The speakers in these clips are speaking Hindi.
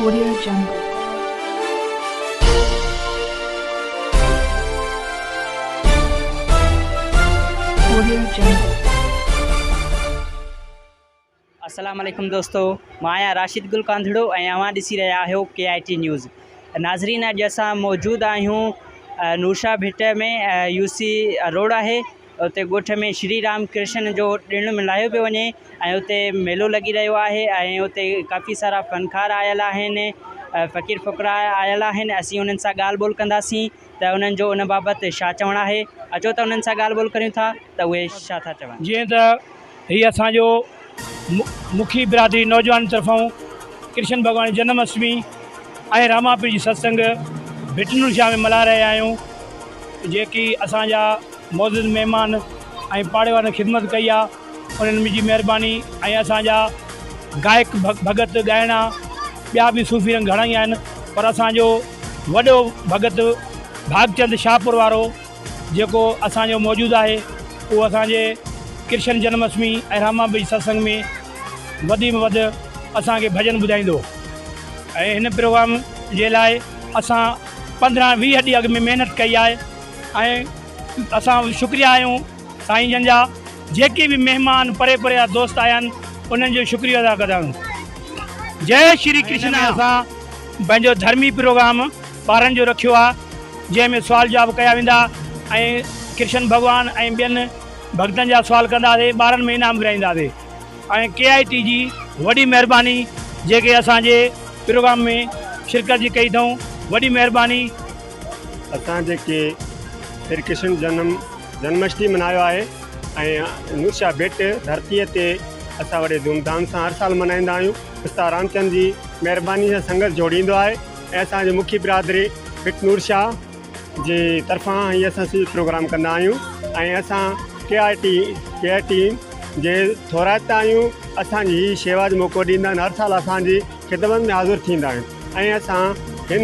Audio Jungle. Audio Jungle. अस्सलाम वालेकुम दोस्तों, मां आहियां राशिद गुल कांधड़ो ऐं अवां ॾिसी रहिया आहियो KIT न्यूज़। नाज़रीन, अॼु असां मौजूदु आहियूं नूरशाह भिट में UC रोड आहे। उते ॻोठ में श्री राम कृष्ण जो ॾिणु मल्हायो पियो वञे ऐं उते मेलो लॻी रहियो आहे ऐं उते काफ़ी सारा फ़नकार आयल आहिनि, फ़क़ीर फ़ुक़रा आयल आहिनि। असीं उन्हनि सां ॻाल्हि ॿोल कंदासीं त उन्हनि जो उन बाबति छा चवणु आहे। अचो त उन्हनि सां ॻाल्हि ॿोल करियूं था त उहे छा था चवनि। जीअं त हीअ असांजो मुखी बिरादरी नौजवान तरफ़ों कृष्ण भॻवान जी जन्माष्टमी ऐं रामापीर जी सत्संग भिट नूरशाह में मल्हाए रहिया आहियूं। जेकी असांजा मौजूदु महिमान ऐं पाड़े वारनि ख़िदमत कई आहे, उन्हनि मुंहिंजी महिरबानी। ऐं असांजा गायक भगत ॻाइणा ॿिया बि सूफ़ी रंग घणा ई आहिनि, पर असांजो वॾो भगत भागचंद शाहपुर वारो जेको असांजो मौजूदु आहे, उहो असांजे कृष्ण जन्माष्टमी ऐं रामापीर सत्संग में वधि में वधि असांखे भॼन ॿुधाईंदो। ऐं हिन प्रोग्राम जे लाइ असां 15-20 ॾींहं अॻु में महिनत कई आहे ऐं असां शुक्रिया आहियूं साईं जन जा। जेके बि महिमान परे परे जा दोस्त आया आहिनि, उन्हनि जो शुक्रिया अदा कंदा आहियूं। जय श्री कृष्ण। असां पंहिंजो धर्मी प्रोग्राम ॿारनि जो रखियो आहे, जंहिंमें सुवाल जवाब कया वेंदा ऐं कृष्ण भॻवानु ऐं ॿियनि भक्तनि जा सुवाल कंदासीं, ॿारनि में इनाम विराईंदासीं। ऐं KIT जी वॾी महिरबानी जेके असांजे प्रोग्राम में शिरकत जी कई अथऊं, वॾी महिरबानी। असां जेके श्री कृष्ण जन्माष्टमी मल्हायो आहे ऐं नूरशाह भिट धरतीअ ते असां वॾे धूमधाम सां हर साल मल्हाईंदा आहियूं। उस्ताद रामचंद जी महिरबानी सां संगत जोड़ींदो आहे ऐं असांजे मुखी बिरादरी भिट नूरशाह जे तरफ़ां हीअ असां प्रोग्राम कंदा आहियूं। ऐं असां KIT जे थोराइत आहियूं। असांजी ही शेवा जो मौक़ो ॾींदा आहिनि, हर साल असांजी ख़िदमत में हाज़ुर थींदा आहिनि। ऐं असां हिन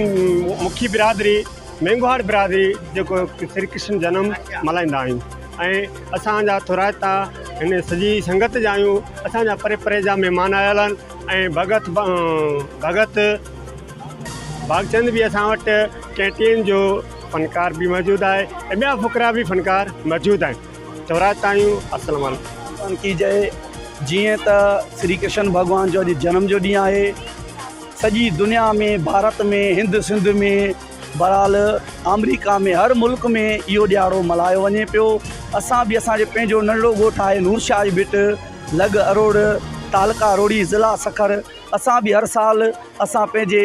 मुखी बिरादरी मेंगुहार बिरादरी जेको श्री कृष्ण जनम मल्हाईंदा आहियूं ऐं असांजा थोराइता हिन सॼी संगत जा आहियूं। असांजा परे परे जा महिमान आयल आहिनि ऐं भगत भागचंद बि असां वटि कैंटीन जो फ़नकार बि मौजूदु आहे ऐं ॿिया फ़ुक़रा बि फ़नकार मौजूदु आहिनि। थोराइता आहियूं। अस्सलाम वालेकुम की जय। जीअं त श्री कृष्ण भॻवान जो अॼु जनम जो ॾींहुं आहे, सॼी दुनिया में, भारत में, हिंद सिंध में, बहरहाल अमेरिका में, हर मुल्क में इहो ॾियारो मल्हायो वञे पियो। असां बि असांजो पंहिंजो नंढड़ो ॻोठु आहे नूरशाह भिट, लॻ अरोड़, तालका रोड़ी, ज़िला सखर। असां बि हर साल असां पंहिंजे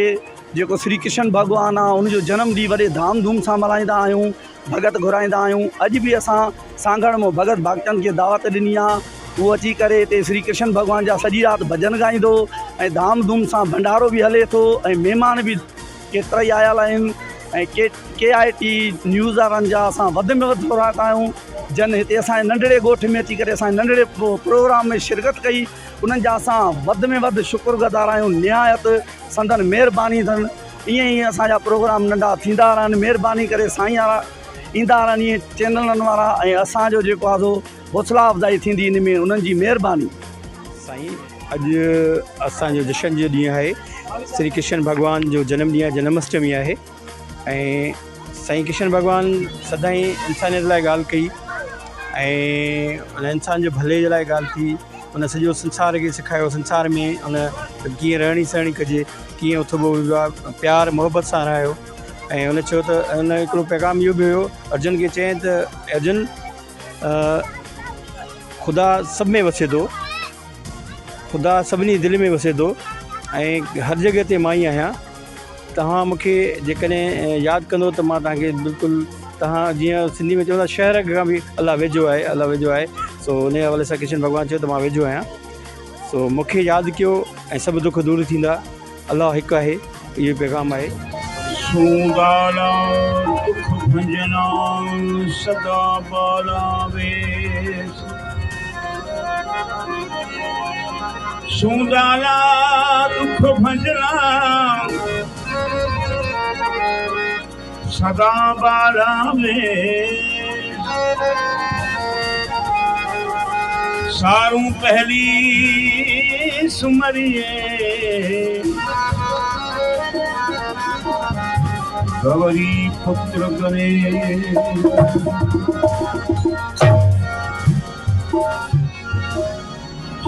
जेको श्री कृष्ण भॻवानु आहे उनजो जनम ॾींहुं वॾे धाम धूम सां मल्हाईंदा आहियूं, भगत घुराईंदा आहियूं। अॼु बि असां सांगड़ में भगत भागचंद खे दावत ॾिनी आहे, उहो अची करे हिते श्री कृष्ण भॻवान जा सॼी राति भॼन ॻाईंदो ऐं धाम धूम सां भंडारो बि हले थो ऐं महिमान बि केतिरा ई आयल आहिनि। ऐं KIT न्यूज़ वारनि जा असां वधि में वधि थोराइता आहियूं, जन हिते असांजे नंढड़े ॻोठ में अची करे असांजे नंढड़े प्रोग्राम में शिरकत कई, उन्हनि जा असां वधि में वधि शुक्रगुज़ार आहियूं। निहायत संदन महिरबानी अथनि। ईअं ई असांजा प्रोग्राम नंढा थींदा रहनि, महिरबानी करे साईं वारा ईंदा रहनि, इएं चैनलनि वारा, ऐं असांजो जेको आहे सो हौसला अफ़ज़ाई थींदी इन में, उन्हनि जी महिरबानी। साईं, अॼु असांजो जशन जो ॾींहुं आहे, श्री कृष्ण भॻवान जो जनम ॾींहुं आहे, जन्माष्टमी आहे। ऐं साईं कृष्ण भॻवान सदाईं इंसानियत लाइ ॻाल्हि कई ऐं उन इंसान जो भले जे लाइ ॻाल्हि थी। उन सॼो संसार खे सेखारियो, संसार में उन कीअं रहणी सहणी कजे, कीअं उथबो विवाह प्यार मोहबत सां रहियो। ऐं उन चयो त उन हिकिड़ो पैगाम इहो बि हुयो अर्जुन खे, चयईं त अर्जुन, ख़ुदा सभ में वसे थो, ख़ुदा सभिनी दिलि में वसे थो ऐं हर जॻह ते मां ई आहियां। तव्हां मूंखे जेकॾहिं यादि कंदो त मां तव्हांखे बिल्कुलु, तव्हां जीअं सिंधी में चवंदा शहर खां बि अलाह वेझो आहे, अलाह वेझो आहे। सो उन हवाले सां कृष्ण भॻवानु चयो त मां वेझो आहियां। सो मूंखे यादि कयो ऐं सभु दुख दूरि थींदा। अलाह हिकु आहे, इहो पैगाम आहे। सूंगाला दुख भंजना सदा बाला वेस, सूंगाला दुख भंजना सदा बाला वेस, सारूं पहली सुमरिए गौरी पुत्र गणेश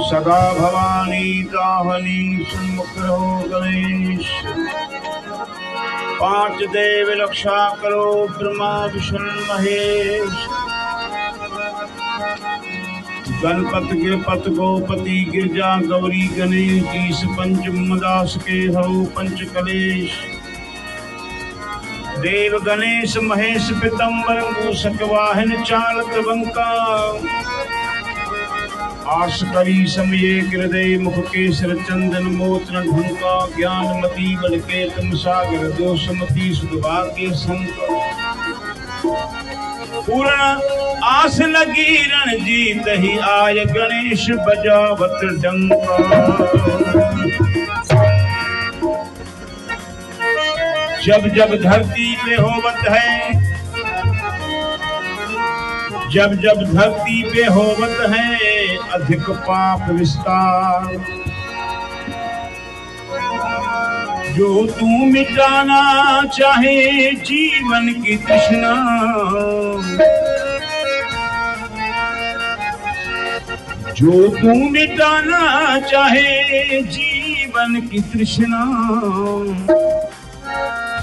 सदा भवानी दाहनी सन्मुख रहो गणेश। पांच देव रक्षा करो ब्रह्मा विष्णु महेश। गणपति गिरपत गोपति गिरजा गौरी गणेश जीस पंच मदास के हरो पंच कलेश। देव गणेश महेश पीतंबर मूषक वाहन चालक बंका। आस करी समये हृदय मुख केसर चंदन मोत्र ढंका। ज्ञानमती बल के तुम सागर दोषमती सुभाग्य संकर। पूर्ण आस लगी रणजीत ही आय गणेश बजावत डंका। जब जब धरती पे होवत है जब जब धरती पे होवत है अधिक पाप विस्तार। जो तू मिटाना चाहे जीवन की तृष्णा। जो तू मिटाना चाहे जीवन की तृष्णा।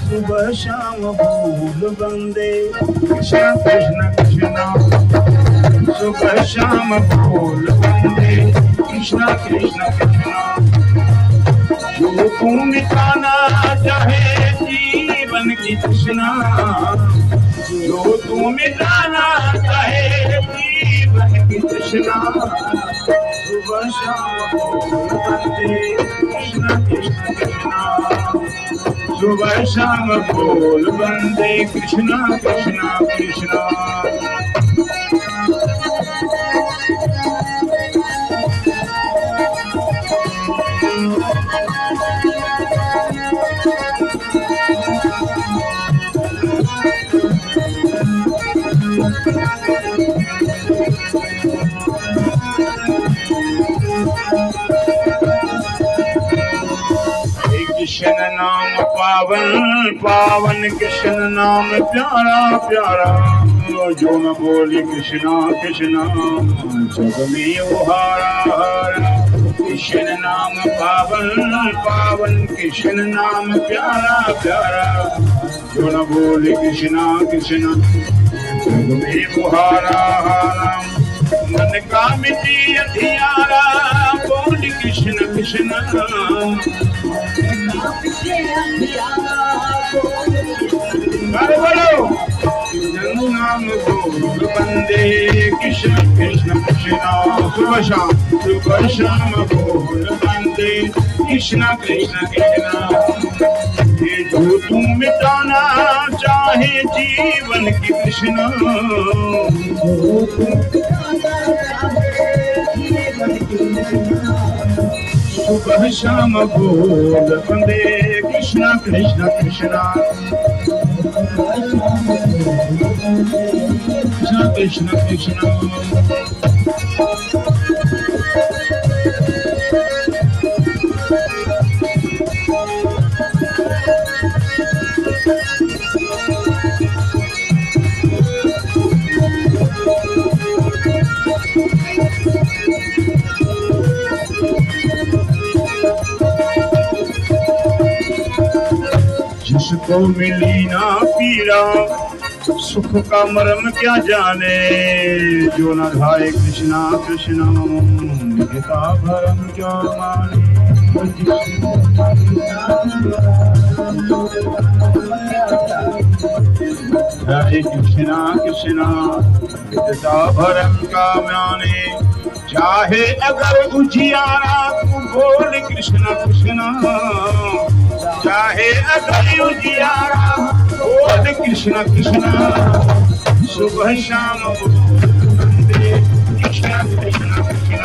सुबह शाम भूल बंदे कृष्ण कृष्ण कृष्ण। सुबह शाम भूल बंदे कृष्ण कृष्ण कृष्ण। जो तू मिटाना चाहे जीवन की तृष्णा। जो तू मिटाना चाहे जीवन की तृष्णा। सुबह शाम भूल बंदे कृष्ण कृष्ण कृष्ण। सुबह शाम बोल बंदे कृष्णा कृष्णा कृष्णा। कृष्ण नाम पावन पावन कृष्ण नाम प्यारा प्यारा। जो न बोले कृष्णा कृष्णा जग में वो हारा हारा। कृष्ण नाम पावन पावन कृष्ण नाम प्यारा प्यारा। जो न बोले कृष्णा कृष्णा जग में वो हारा हारा। मन का मिट्टी अंधियारा बोल कृष्ण कृष्ण। नाम बोल बंदे कृष्ण कृष्ण कृष्ण। सुबह शाम बोल बंदे कृष्ण कृष्ण कृष्ण। ये जो तू मिटाना चाहे जीवन की तृष्णा। सुबह शाम बोल बंदे कृष्ण कृष्ण कृष्ण। कृष्ण कृष्ण कृष्ण। जिसको मिली ना पीरा सुख का मरम क्या जाने। जो न धाये कृष्णा कृष्णा गीता भरम क्या माने। हरे कृष्णा कृष्णा गीता भरम का माने। चाहे अगर उजियारा तू बोल कृष्णा कृष्णा। चाहे अगर उजियारा बोल कृष्ण कृष्ण। सुबह शाम बंदे कृष्ण कृष्ण कृष्ण।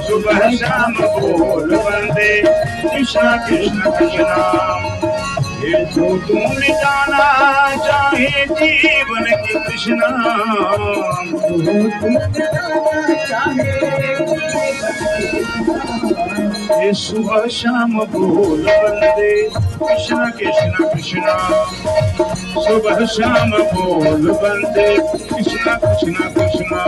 सुबह शाम बोल बंदे कृष्ण कृष्ण कृष्ण। ये जो तुम मिटाना चाहे जीवन की तृष्णा। ये सुबह शाम बोल बंदे कृष्णा कृष्णा कृष्णा सुबह शाम बोल बंदे कृष्णा कृष्णा कृष्णा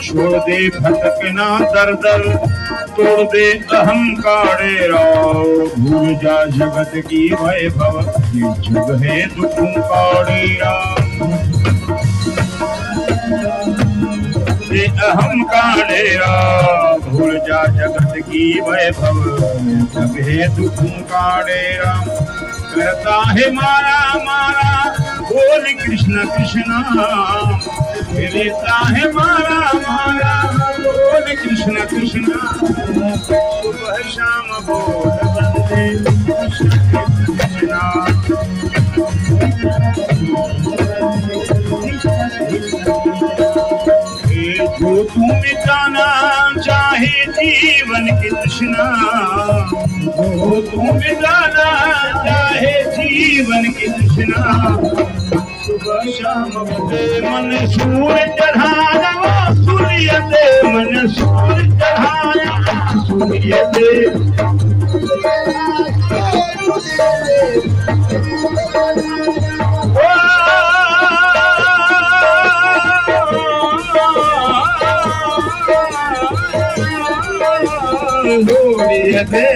छोड़ दे भटकना दर दर तोड़ दे अहंकारे राव भूल जा जगत की वैभव ये जग है दुखों काड़े राव ये अहंकारे राव भूल जा जगत की वैभव ये जग है दुखों काड़े राव करता है मारा मारा बोल कृष्ण कृष्णा रहता है मारा मारा बोल कृष्ण कृष्णा सुबह शाम बोल बंदे कृष्ण कृष्णा जो तू मिटाना चाहे जीवन की तृष्णा जो तू मिटाना चाहे जीवन की तृष्णा सुबह शाम बंदे मन सूर्य चढ़ाया सूर्य दे मन सूर्य चढ़ाया सूर्य दे सूर्य दे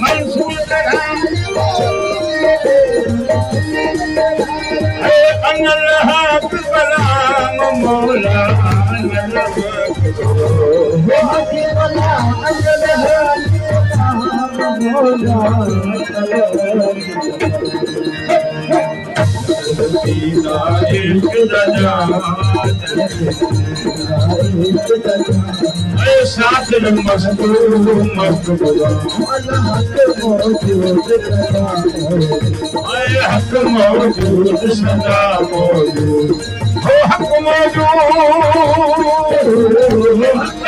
मन सूर्य चढ़ाया अनल हक बलाम मौला अनल हक साथ मस्त मस्त हक मौजूद सदा मौजूद हो हक मौजूद हक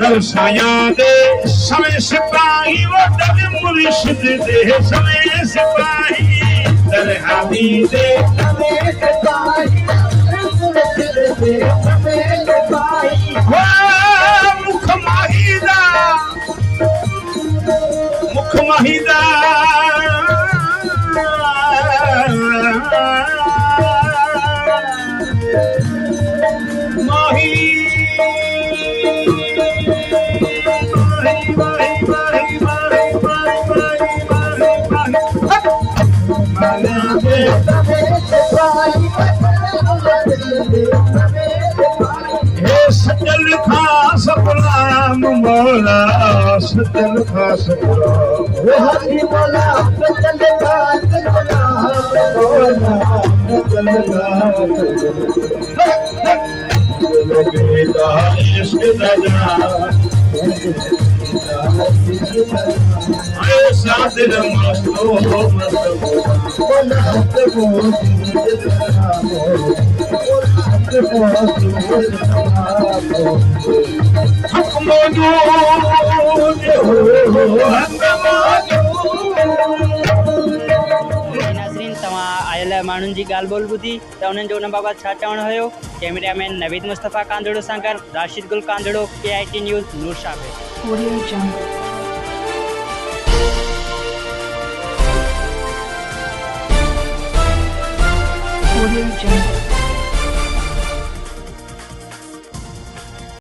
दर्शाया दे समय सिपाही वो दर मुर्शिद दे समय सिपाही दरहादी दे समय सिपाही मुख माहिदा मुख माहिदा सजल खास गुलाम मौला सजल खास गुलाम मौला सजल खास गुलाम मौला इश्क दजा साथ मस्तो हक मौजूद नाज़रीन तव्हां आयल माण्हुनि जी ॻाल्हि ॿोल ॿुधी त उन्हनि जो उन बाबति छा चवणु हुयो। कैमरामैन नवीद मुस्तफ़ा कांधड़ो सां गॾु Rashid Gul Kandhro, KIT news, Noorshah. Audio Jungle. Audio Jungle.